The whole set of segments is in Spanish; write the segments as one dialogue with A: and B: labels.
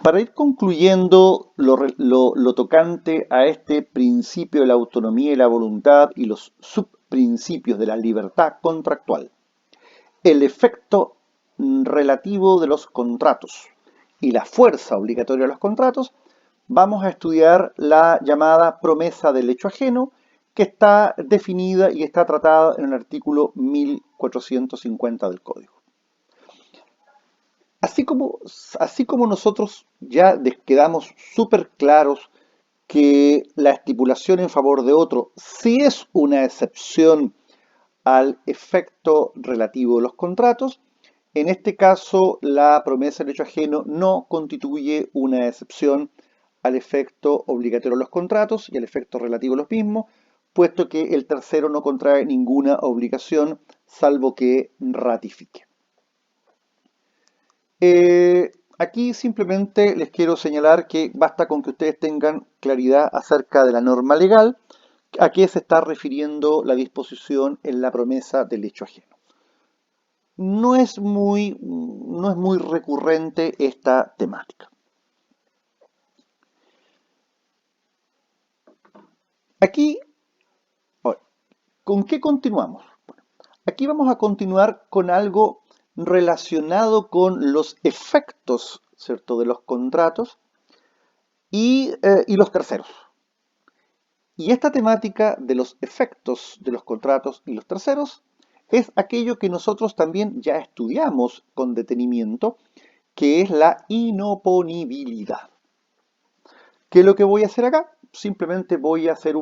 A: Para ir concluyendo lo tocante a este principio de la autonomía y la voluntad y los subprincipios de la libertad contractual, el efecto relativo de los contratos y la fuerza obligatoria de los contratos, vamos a estudiar la llamada promesa del hecho ajeno, que está definida y está tratada en el artículo 1450 del Código. Así como nosotros ya quedamos súper claros que la estipulación en favor de otro sí es una excepción al efecto relativo de los contratos, en este caso la promesa del hecho ajeno no constituye una excepción al efecto obligatorio de los contratos y al efecto relativo de los mismos, puesto que el tercero no contrae ninguna obligación salvo que ratifique. Aquí simplemente les quiero señalar que basta con que ustedes tengan claridad acerca de la norma legal a qué se está refiriendo la disposición en la promesa del hecho ajeno. No es muy recurrente esta temática. Aquí, ¿con qué continuamos? Bueno, aquí vamos a continuar con algo relacionado con los efectos, ¿cierto?, de los contratos y los terceros. Y esta temática de los efectos de los contratos y los terceros es aquello que nosotros también ya estudiamos con detenimiento, que es la inoponibilidad. ¿Qué es lo que voy a hacer acá? Simplemente voy a hacer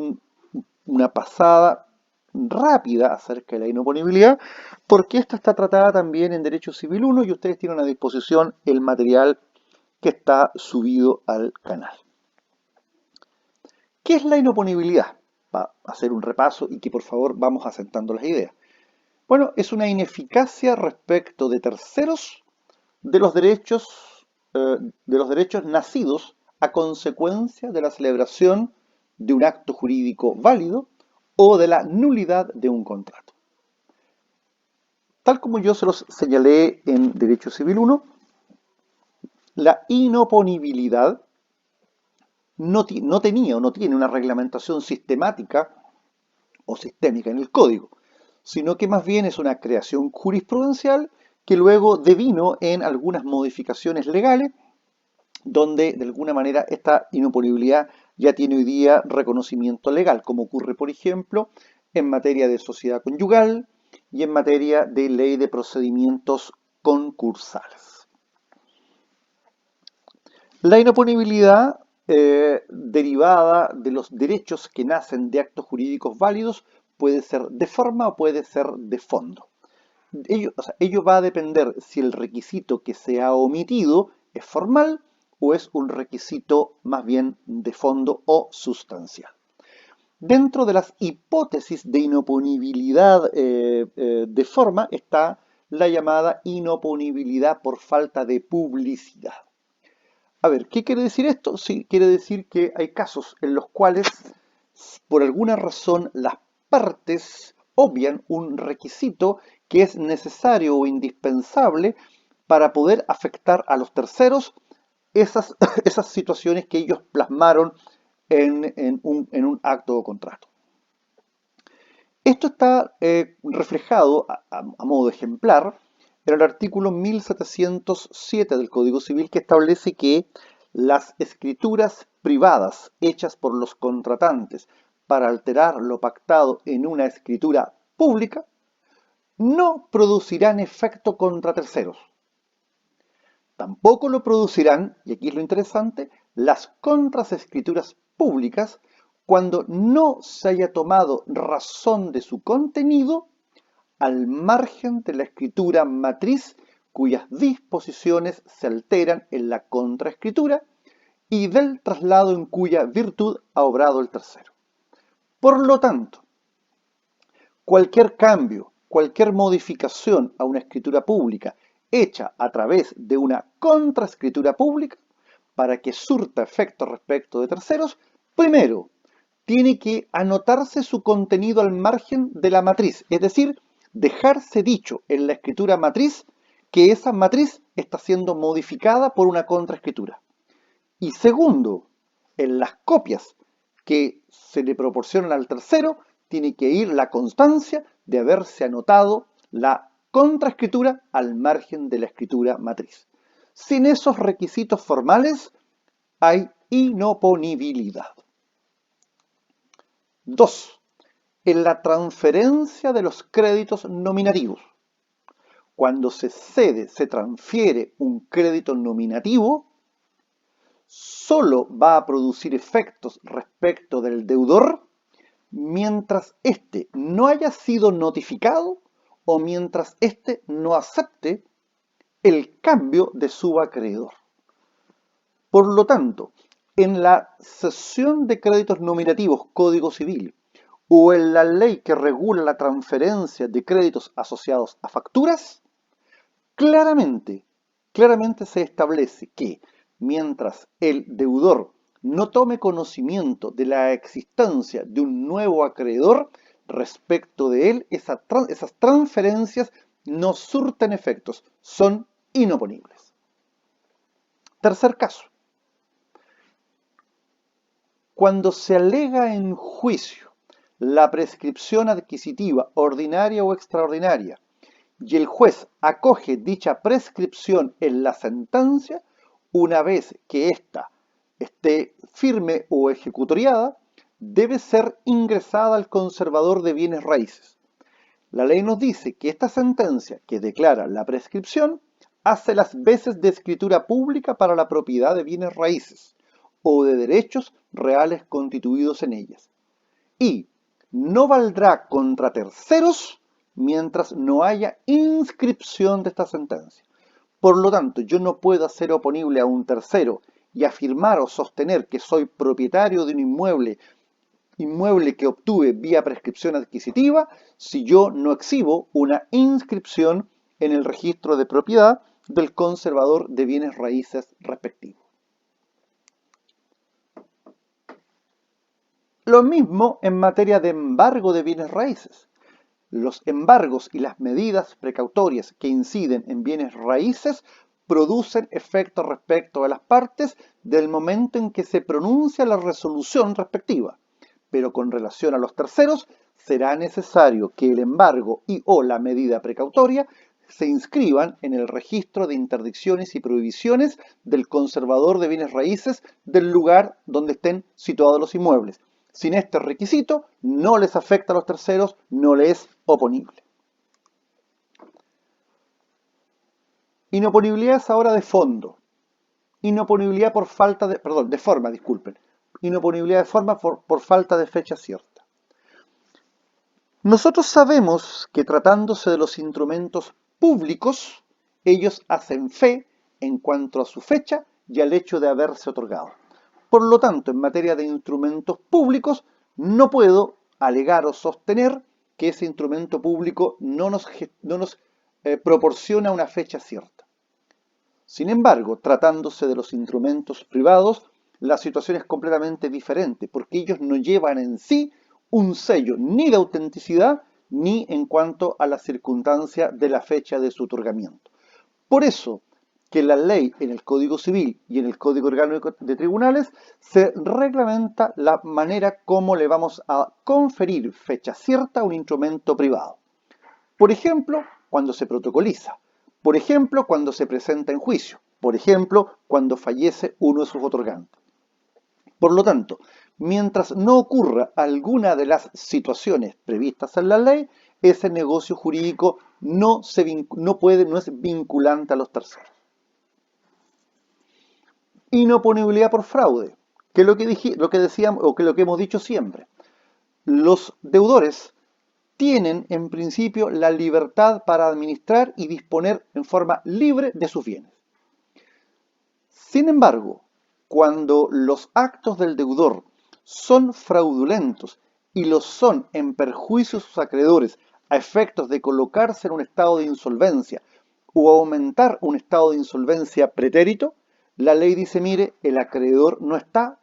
A: una pasada rápida acerca de la inoponibilidad, porque esta está tratada también en Derecho Civil 1 y ustedes tienen a disposición el material que está subido al canal. ¿Qué es la inoponibilidad? Va a hacer un repaso y que por favor vamos asentando las ideas. Bueno, es una ineficacia respecto de terceros de los derechos nacidos a consecuencia de la celebración de un acto jurídico válido o de la nulidad de un contrato. Tal como yo se los señalé en Derecho Civil 1, la inoponibilidad no tenía o no tiene una reglamentación sistemática o sistémica en el código, sino que más bien es una creación jurisprudencial que luego devino en algunas modificaciones legales, donde de alguna manera esta inoponibilidad ya tiene hoy día reconocimiento legal, como ocurre, por ejemplo, en materia de sociedad conyugal y en materia de ley de procedimientos concursales. La inoponibilidad derivada de los derechos que nacen de actos jurídicos válidos puede ser de forma o puede ser de fondo. Ello va a depender si el requisito que se ha omitido es formal o es un requisito más bien de fondo o sustancial. Dentro de las hipótesis de inoponibilidad de forma está la llamada inoponibilidad por falta de publicidad. A ver, ¿qué quiere decir esto? Sí, quiere decir que hay casos en los cuales, por alguna razón, las partes obvian un requisito que es necesario o indispensable para poder afectar a los terceros esas situaciones que ellos plasmaron en un acto o contrato. Esto está reflejado a modo ejemplar en el artículo 1707 del Código Civil, que establece que las escrituras privadas hechas por los contratantes para alterar lo pactado en una escritura pública no producirán efecto contra terceros. Tampoco lo producirán, y aquí es lo interesante, las contraescrituras públicas cuando no se haya tomado razón de su contenido al margen de la escritura matriz cuyas disposiciones se alteran en la contraescritura y del traslado en cuya virtud ha obrado el tercero. Por lo tanto, cualquier cambio, cualquier modificación a una escritura pública hecha a través de una contraescritura pública, para que surta efecto respecto de terceros, primero, tiene que anotarse su contenido al margen de la matriz, es decir, dejarse dicho en la escritura matriz que esa matriz está siendo modificada por una contraescritura. Y segundo, en las copias que se le proporcionan al tercero, tiene que ir la constancia de haberse anotado la contraescritura al margen de la escritura matriz. Sin esos requisitos formales, hay inoponibilidad. 2. En la transferencia de los créditos nominativos. Cuando se cede, se transfiere un crédito nominativo, solo va a producir efectos respecto del deudor mientras éste no haya sido notificado o mientras éste no acepte el cambio de subacreedor. Por lo tanto, en la cesión de créditos nominativos Código Civil o en la ley que regula la transferencia de créditos asociados a facturas, claramente se establece que mientras el deudor no tome conocimiento de la existencia de un nuevo acreedor, respecto de él, esas transferencias no surten efectos, son inoponibles. Tercer caso. Cuando se alega en juicio la prescripción adquisitiva ordinaria o extraordinaria y el juez acoge dicha prescripción en la sentencia, una vez que ésta esté firme o ejecutoriada, debe ser ingresada al conservador de bienes raíces. La ley nos dice que esta sentencia que declara la prescripción hace las veces de escritura pública para la propiedad de bienes raíces o de derechos reales constituidos en ellas, y no valdrá contra terceros mientras no haya inscripción de esta sentencia. Por lo tanto, yo no puedo hacer oponible a un tercero y afirmar o sostener que soy propietario de un inmueble que obtuve vía prescripción adquisitiva si yo no exhibo una inscripción en el registro de propiedad del conservador de bienes raíces respectivo. Lo mismo en materia de embargo de bienes raíces. Los embargos y las medidas precautorias que inciden en bienes raíces producen efectos respecto a las partes del momento en que se pronuncia la resolución respectiva, pero con relación a los terceros será necesario que el embargo y o la medida precautoria se inscriban en el registro de interdicciones y prohibiciones del conservador de bienes raíces del lugar donde estén situados los inmuebles. Sin este requisito, no les afecta a los terceros, no les es oponible. Inoponibilidad es ahora de fondo. Inoponibilidad por falta de, perdón, de forma, disculpen. Inoponibilidad de forma por falta de fecha cierta. Nosotros sabemos que tratándose de los instrumentos públicos, ellos hacen fe en cuanto a su fecha y al hecho de haberse otorgado. Por lo tanto, en materia de instrumentos públicos, no puedo alegar o sostener que ese instrumento público no nos proporciona una fecha cierta. Sin embargo, tratándose de los instrumentos privados, la situación es completamente diferente, porque ellos no llevan en sí un sello ni de autenticidad, ni en cuanto a la circunstancia de la fecha de su otorgamiento. Por eso, que la ley en el Código Civil y en el Código Orgánico de Tribunales se reglamenta la manera como le vamos a conferir fecha cierta a un instrumento privado. Por ejemplo, cuando se protocoliza. Por ejemplo, cuando se presenta en juicio. Por ejemplo, cuando fallece uno de sus otorgantes. Por lo tanto, mientras no ocurra alguna de las situaciones previstas en la ley, ese negocio jurídico no es vinculante a los terceros. Inoponibilidad por fraude, que es lo que decíamos, o que lo que hemos dicho siempre. Los deudores tienen en principio la libertad para administrar y disponer en forma libre de sus bienes. Sin embargo, cuando los actos del deudor son fraudulentos y lo son en perjuicio de sus acreedores a efectos de colocarse en un estado de insolvencia o aumentar un estado de insolvencia pretérito, la ley dice, mire, el acreedor no está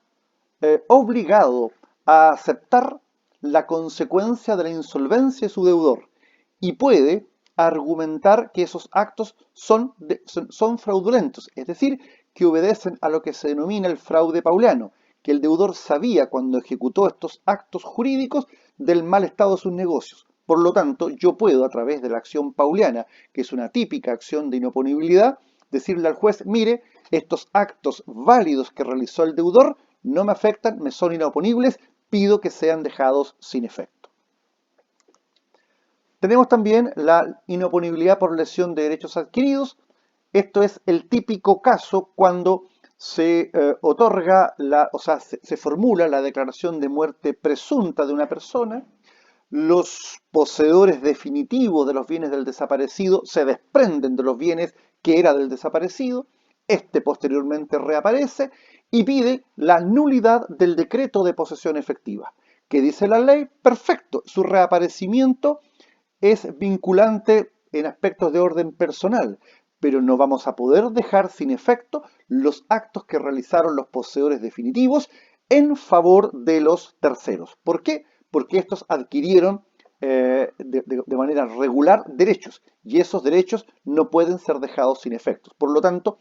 A: obligado a aceptar la consecuencia de la insolvencia de su deudor y puede argumentar que esos actos son fraudulentos, es decir, que obedecen a lo que se denomina el fraude pauliano, que el deudor sabía cuando ejecutó estos actos jurídicos del mal estado de sus negocios. Por lo tanto, yo puedo, a través de la acción pauliana, que es una típica acción de inoponibilidad, decirle al juez, mire, estos actos válidos que realizó el deudor no me afectan, me son inoponibles, pido que sean dejados sin efecto. Tenemos también la inoponibilidad por lesión de derechos adquiridos. Esto es el típico caso cuando se otorga, se formula la declaración de muerte presunta de una persona. Los poseedores definitivos de los bienes del desaparecido se desprenden de los bienes que era del desaparecido. Este posteriormente reaparece y pide la nulidad del decreto de posesión efectiva. ¿Qué dice la ley? Perfecto, su reaparecimiento es vinculante en aspectos de orden personal, pero no vamos a poder dejar sin efecto los actos que realizaron los poseedores definitivos en favor de los terceros. ¿Por qué? Porque estos adquirieron de manera regular derechos y esos derechos no pueden ser dejados sin efectos. Por lo tanto,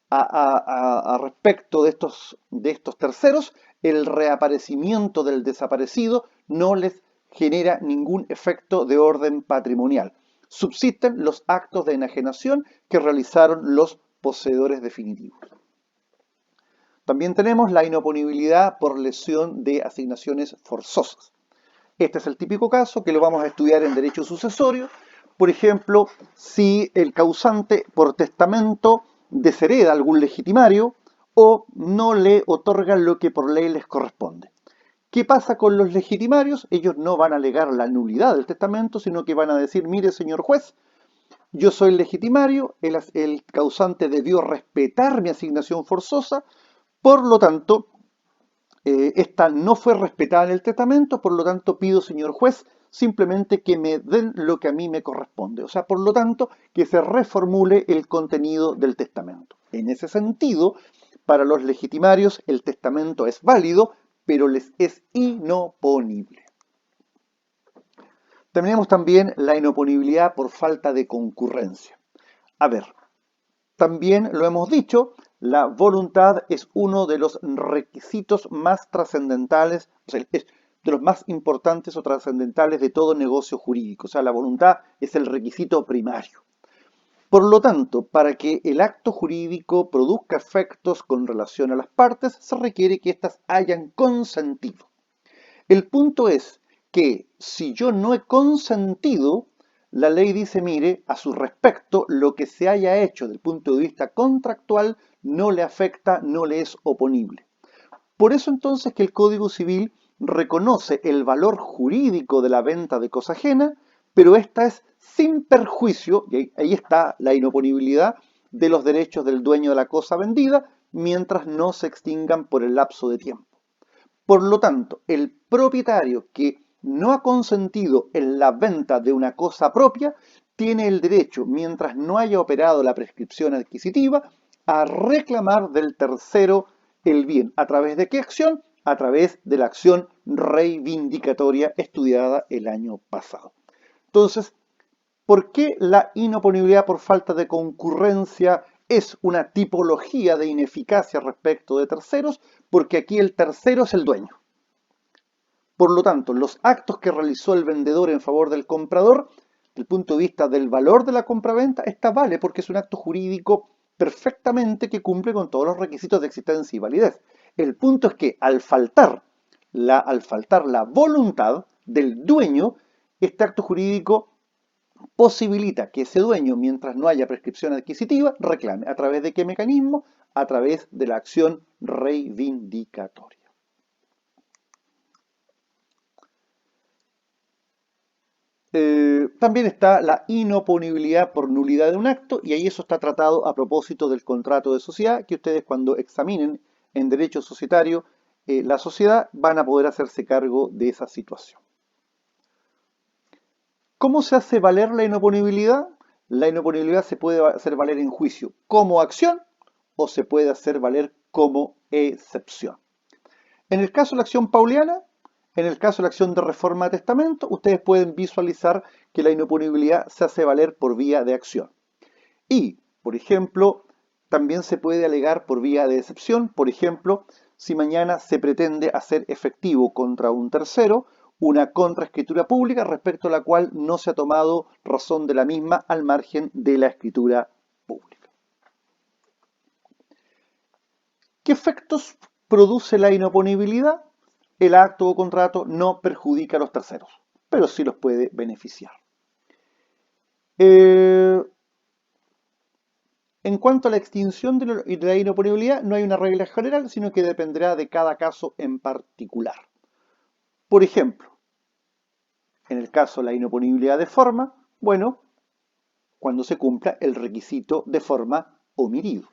A: a respecto de estos terceros, el reaparecimiento del desaparecido no les genera ningún efecto de orden patrimonial. Subsisten los actos de enajenación que realizaron los poseedores definitivos. También tenemos la inoponibilidad por lesión de asignaciones forzosas. Este es el típico caso que lo vamos a estudiar en derecho sucesorio. Por ejemplo, si el causante por testamento deshereda a algún legitimario o no le otorga lo que por ley les corresponde. ¿Qué pasa con los legitimarios? Ellos no van a alegar la nulidad del testamento, sino que van a decir, mire señor juez, yo soy legitimario, el causante debió respetar mi asignación forzosa, por lo tanto, esta no fue respetada en el testamento, por lo tanto pido, señor juez, simplemente que me den lo que a mí me corresponde. O sea, por lo tanto, que se reformule el contenido del testamento. En ese sentido, para los legitimarios el testamento es válido, pero les es inoponible. Tenemos también la inoponibilidad por falta de concurrencia. A ver, también lo hemos dicho, la voluntad es uno de los requisitos más trascendentales, o sea, es de los más importantes o trascendentales de todo negocio jurídico. O sea, la voluntad es el requisito primario. Por lo tanto, para que el acto jurídico produzca efectos con relación a las partes, se requiere que éstas hayan consentido. El punto es que si yo no he consentido, la ley dice, mire, a su respecto, lo que se haya hecho desde el punto de vista contractual no le afecta, no le es oponible. Por eso entonces que el Código Civil reconoce el valor jurídico de la venta de cosa ajena, pero esta es sin perjuicio, y ahí está la inoponibilidad, de los derechos del dueño de la cosa vendida, mientras no se extingan por el lapso de tiempo. Por lo tanto, el propietario que no ha consentido en la venta de una cosa propia, tiene el derecho, mientras no haya operado la prescripción adquisitiva, a reclamar del tercero el bien. ¿A través de qué acción? A través de la acción reivindicatoria estudiada el año pasado. Entonces, ¿por qué la inoponibilidad por falta de concurrencia es una tipología de ineficacia respecto de terceros? Porque aquí el tercero es el dueño. Por lo tanto, los actos que realizó el vendedor en favor del comprador, desde el punto de vista del valor de la compraventa, esta vale porque es un acto jurídico perfectamente que cumple con todos los requisitos de existencia y validez. El punto es que al faltar la voluntad del dueño, este acto jurídico posibilita que ese dueño, mientras no haya prescripción adquisitiva, reclame. ¿A través de qué mecanismo? A través de la acción reivindicatoria. También está la inoponibilidad por nulidad de un acto, y ahí eso está tratado a propósito del contrato de sociedad, que ustedes cuando examinen en derecho societario la sociedad van a poder hacerse cargo de esa situación. ¿Cómo se hace valer la inoponibilidad? La inoponibilidad se puede hacer valer en juicio como acción o se puede hacer valer como excepción. En el caso de la acción pauliana, en el caso de la acción de reforma de testamento, ustedes pueden visualizar que la inoponibilidad se hace valer por vía de acción. Y, por ejemplo, también se puede alegar por vía de excepción, por ejemplo, si mañana se pretende hacer efectivo contra un tercero una contraescritura pública respecto a la cual no se ha tomado razón de la misma al margen de la escritura pública. ¿Qué efectos produce la inoponibilidad? El acto o contrato no perjudica a los terceros, pero sí los puede beneficiar. En cuanto a la extinción de la inoponibilidad, no hay una regla general, sino que dependerá de cada caso en particular. Por ejemplo, en el caso de la inoponibilidad de forma, bueno, cuando se cumpla el requisito de forma omitido.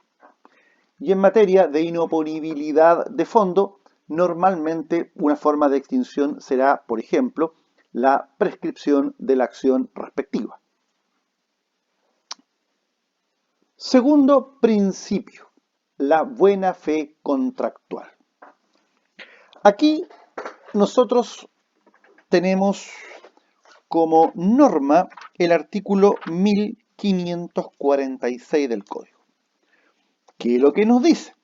A: Y en materia de inoponibilidad de fondo, normalmente una forma de extinción será, por ejemplo, la prescripción de la acción respectiva. Segundo principio, la buena fe contractual. Aquí nosotros tenemos como norma el artículo 1546 del Código, que es lo que nos dice.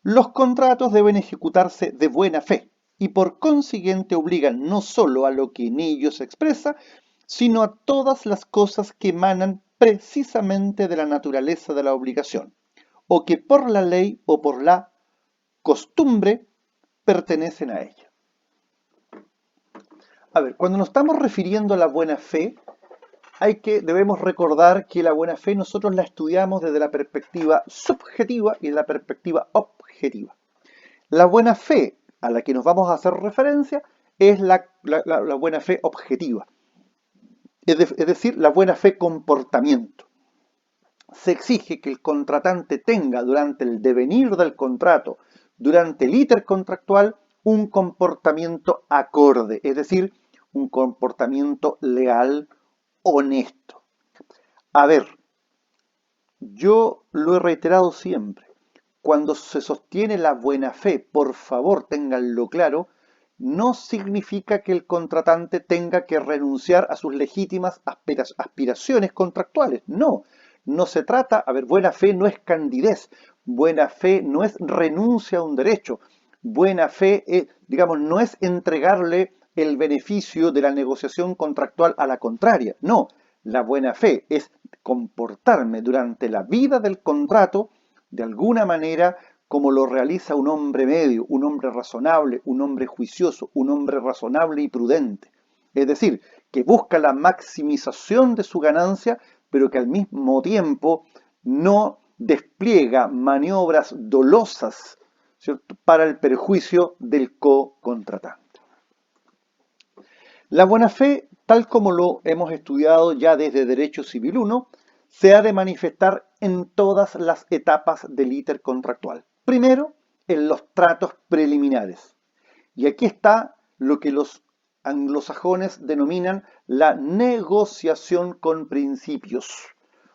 A: Los contratos deben ejecutarse de buena fe y por consiguiente obligan no solo a lo que en ellos se expresa, sino a todas las cosas que emanan precisamente de la naturaleza de la obligación, o que por la ley o por la costumbre pertenecen a ella. A ver, cuando nos estamos refiriendo a la buena fe, debemos recordar que la buena fe nosotros la estudiamos desde la perspectiva subjetiva y de la perspectiva objetiva. La buena fe a la que nos vamos a hacer referencia es la buena fe objetiva, es decir, la buena fe comportamiento. Se exige que el contratante tenga durante el devenir del contrato, durante el íter contractual, un comportamiento acorde, es decir, un comportamiento leal, honesto. A ver, yo lo he reiterado siempre, cuando se sostiene la buena fe, por favor ténganlo claro, no significa que el contratante tenga que renunciar a sus legítimas aspiraciones contractuales. No, no se trata, a ver, buena fe no es candidez, buena fe no es renuncia a un derecho, buena fe, digamos, no es entregarle el beneficio de la negociación contractual a la contraria. No, la buena fe es comportarme durante la vida del contrato de alguna manera como lo realiza un hombre medio, un hombre razonable, un hombre juicioso, un hombre razonable y prudente. Es decir, que busca la maximización de su ganancia, pero que al mismo tiempo no despliega maniobras dolosas, ¿cierto?, para el perjuicio del co-contratante. La buena fe, tal como lo hemos estudiado ya desde Derecho Civil 1, se ha de manifestar en todas las etapas del íter contractual. Primero, en los tratos preliminares. Y aquí está lo que los anglosajones denominan la negociación con principios.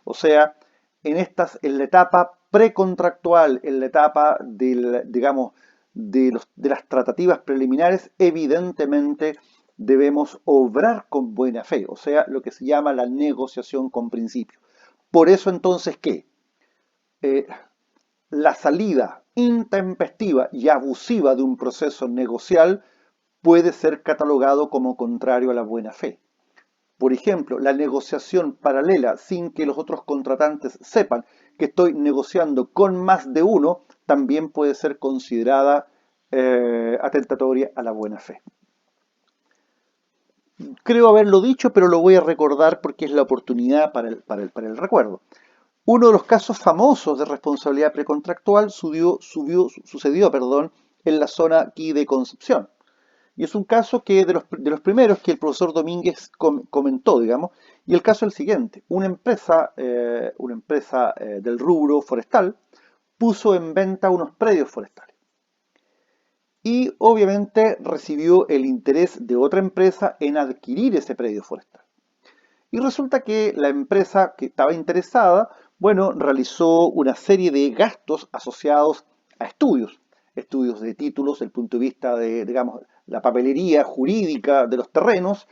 A: O sea, en la etapa precontractual, en la etapa digamos, de las tratativas preliminares, evidentemente debemos obrar con buena fe, o sea, lo que se llama la negociación con principios. Por eso entonces, ¿qué? La salida intempestiva y abusiva de un proceso negocial puede ser catalogado como contrario a la buena fe. Por ejemplo, la negociación paralela sin que los otros contratantes sepan que estoy negociando con más de uno también puede ser considerada atentatoria a la buena fe. Creo haberlo dicho, pero lo voy a recordar porque es la oportunidad para el recuerdo. Uno de los casos famosos de responsabilidad precontractual sucedió en la zona aquí de Concepción. Y es un caso que de los primeros que el profesor Domínguez comentó, digamos, y el caso es el siguiente. Una empresa del rubro forestal puso en venta unos predios forestales. Y obviamente recibió el interés de otra empresa en adquirir ese predio forestal. Y resulta que la empresa que estaba interesada, bueno, realizó una serie de gastos asociados a estudios de títulos, desde el punto de vista de, digamos, la papelería jurídica de los terrenos,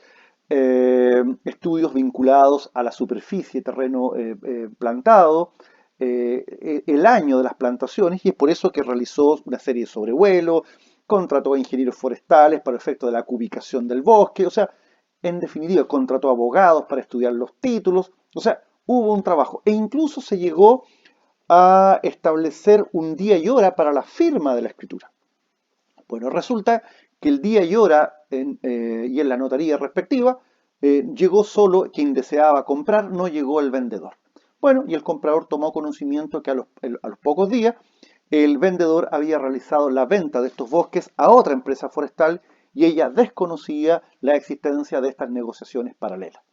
A: estudios vinculados a la superficie, terreno plantado, el año de las plantaciones y es por eso que realizó una serie de sobrevuelos, contrató a ingenieros forestales para efecto de la cubicación del bosque, o sea, en definitiva, contrató abogados para estudiar los títulos, o sea, hubo un trabajo e incluso se llegó a establecer un día y hora para la firma de la escritura. Bueno, resulta que el día y hora y en la notaría respectiva llegó solo quien deseaba comprar, no llegó el vendedor. Bueno, y el comprador tomó conocimiento que a los pocos días el vendedor había realizado la venta de estos bosques a otra empresa forestal y ella desconocía la existencia de estas negociaciones paralelas.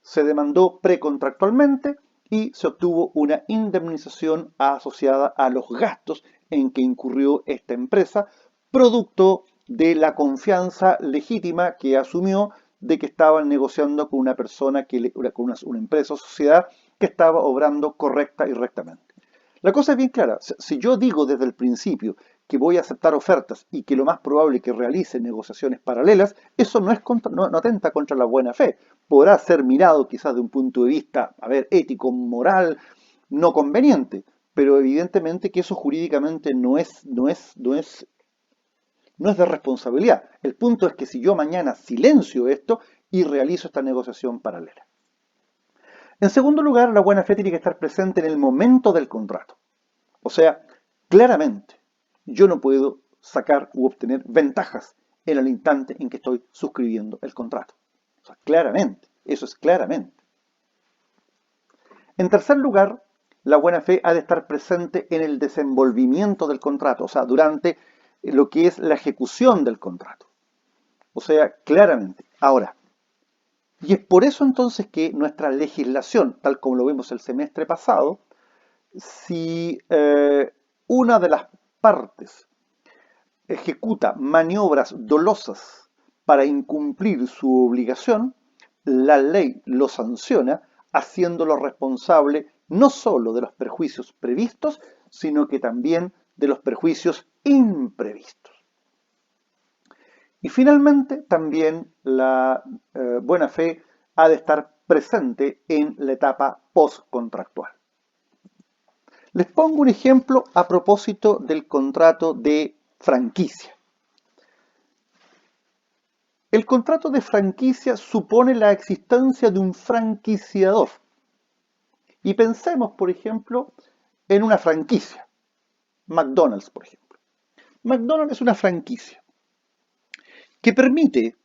A: Se demandó precontractualmente y se obtuvo una indemnización asociada a los gastos en que incurrió esta empresa, producto de la confianza legítima que asumió de que estaban negociando con una persona, con una empresa o sociedad que estaba obrando correcta y rectamente. La cosa es bien clara. Si yo digo desde el principio que voy a aceptar ofertas y que lo más probable es que realice negociaciones paralelas, eso no atenta contra la buena fe. Podrá ser mirado quizás de un punto de vista, a ver, ético, moral, no conveniente, pero evidentemente que eso jurídicamente no es de responsabilidad. El punto es que si yo mañana silencio esto y realizo esta negociación paralela. En segundo lugar, la buena fe tiene que estar presente en el momento del contrato. O sea, claramente, yo no puedo sacar u obtener ventajas en el instante en que estoy suscribiendo el contrato. O sea, claramente, eso es claramente. En tercer lugar, la buena fe ha de estar presente en el desenvolvimiento del contrato, o sea, durante lo que es la ejecución del contrato. O sea, claramente. Ahora, y es por eso entonces que nuestra legislación, tal como lo vimos el semestre pasado, si una de las partes ejecuta maniobras dolosas para incumplir su obligación, la ley lo sanciona haciéndolo responsable no solo de los perjuicios previstos, sino que también de los perjuicios imprevistos. Y finalmente, también la buena fe ha de estar presente en la etapa postcontractual. Les pongo un ejemplo a propósito del contrato de franquicia. El contrato de franquicia supone la existencia de un franquiciador. Y pensemos, por ejemplo, en una franquicia. McDonald's, por ejemplo. McDonald's es una franquicia que permite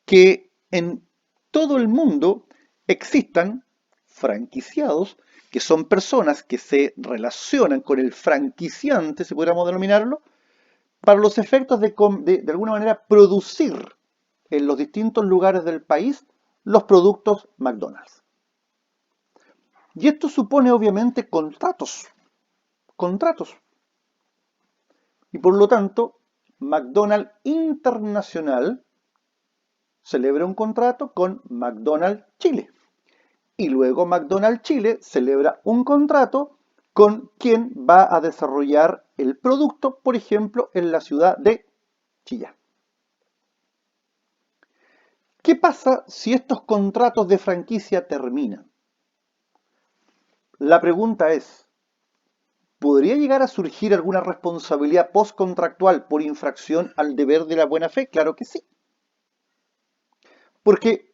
A: que en todo el mundo existan franquiciados, que son personas que se relacionan con el franquiciante, si pudiéramos denominarlo, para los efectos de alguna manera producir en los distintos lugares del país los productos McDonald's. Y esto supone obviamente contratos. Y por lo tanto, McDonald's Internacional celebra un contrato con McDonald's Chile. Y luego McDonald's Chile celebra un contrato con quien va a desarrollar el producto, por ejemplo, en la ciudad de Chillán. ¿Qué pasa si estos contratos de franquicia terminan? La pregunta es, ¿podría llegar a surgir alguna responsabilidad postcontractual por infracción al deber de la buena fe? Claro que sí. Porque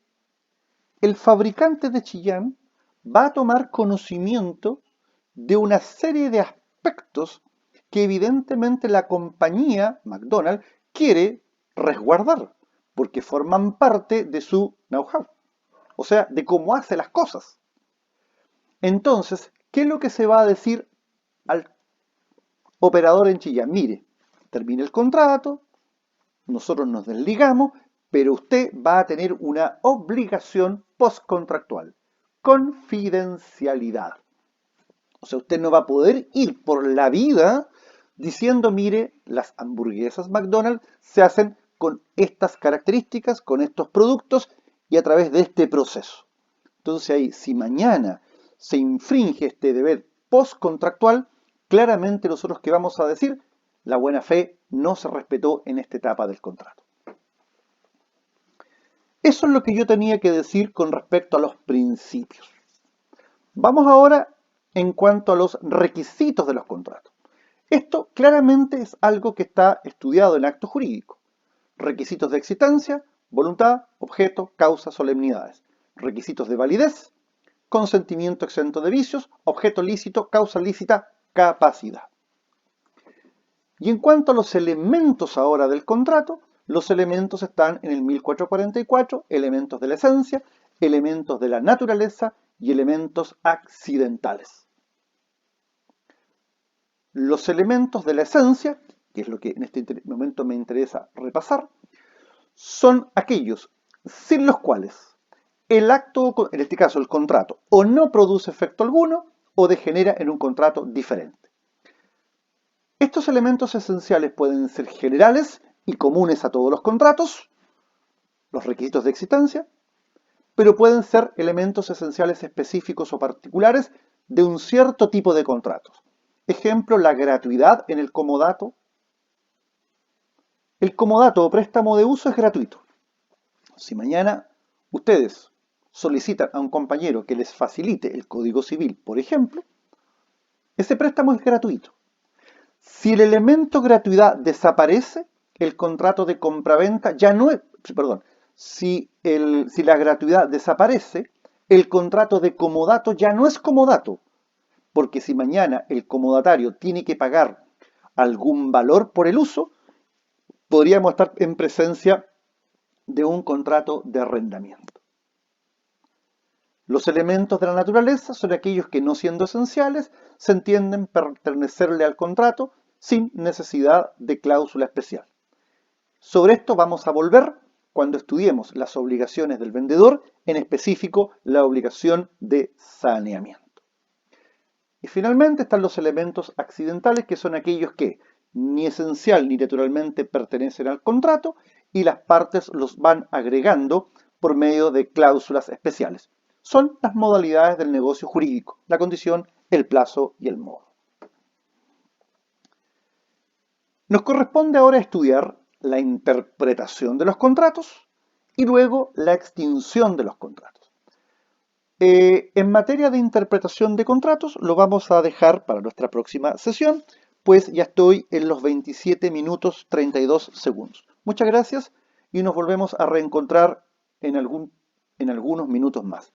A: el fabricante de Chillán va a tomar conocimiento de una serie de aspectos que evidentemente la compañía McDonald's quiere resguardar, porque forman parte de su know-how, o sea, de cómo hace las cosas. Entonces, ¿qué es lo que se va a decir al operador en Chillán? Mire, termina el contrato, nosotros nos desligamos, pero usted va a tener una obligación postcontractual, confidencialidad. O sea, usted no va a poder ir por la vida diciendo, mire, las hamburguesas McDonald's se hacen con estas características, con estos productos y a través de este proceso. Entonces ahí, si mañana se infringe este deber postcontractual, claramente nosotros que vamos a decir, la buena fe no se respetó en esta etapa del contrato. Eso es lo que yo tenía que decir con respecto a los principios. Vamos ahora en cuanto a los requisitos de los contratos. Esto claramente es algo que está estudiado en acto jurídico. Requisitos de existencia, voluntad, objeto, causa, solemnidades. Requisitos de validez, consentimiento exento de vicios, objeto lícito, causa lícita, capacidad. Y en cuanto a los elementos ahora del contrato, los elementos están en el 1444, elementos de la esencia, elementos de la naturaleza y elementos accidentales. Los elementos de la esencia, que es lo que en este momento me interesa repasar, son aquellos sin los cuales el acto, en este caso el contrato, o no produce efecto alguno o degenera en un contrato diferente. Estos elementos esenciales pueden ser generales y comunes a todos los contratos, los requisitos de existencia, pero pueden ser elementos esenciales específicos o particulares de un cierto tipo de contratos. Ejemplo, la gratuidad en el comodato. El comodato o préstamo de uso es gratuito. Si mañana ustedes solicitan a un compañero que les facilite el Código Civil, por ejemplo, ese préstamo es gratuito. Si el elemento gratuidad desaparece, el contrato de compraventa ya no es, perdón, si la gratuidad desaparece, el contrato de comodato ya no es comodato, porque si mañana el comodatario tiene que pagar algún valor por el uso, podríamos estar en presencia de un contrato de arrendamiento. Los elementos de la naturaleza son aquellos que, no siendo esenciales, se entienden pertenecerle al contrato sin necesidad de cláusula especial. Sobre esto vamos a volver cuando estudiemos las obligaciones del vendedor, en específico la obligación de saneamiento. Y finalmente están los elementos accidentales, que son aquellos que ni esencial ni naturalmente pertenecen al contrato y las partes los van agregando por medio de cláusulas especiales. Son las modalidades del negocio jurídico, la condición, el plazo y el modo. Nos corresponde ahora estudiar la interpretación de los contratos y luego la extinción de los contratos. En materia de interpretación de contratos, lo vamos a dejar para nuestra próxima sesión, pues ya estoy en los 27 minutos 32 segundos. Muchas gracias y nos volvemos a reencontrar en algunos minutos más.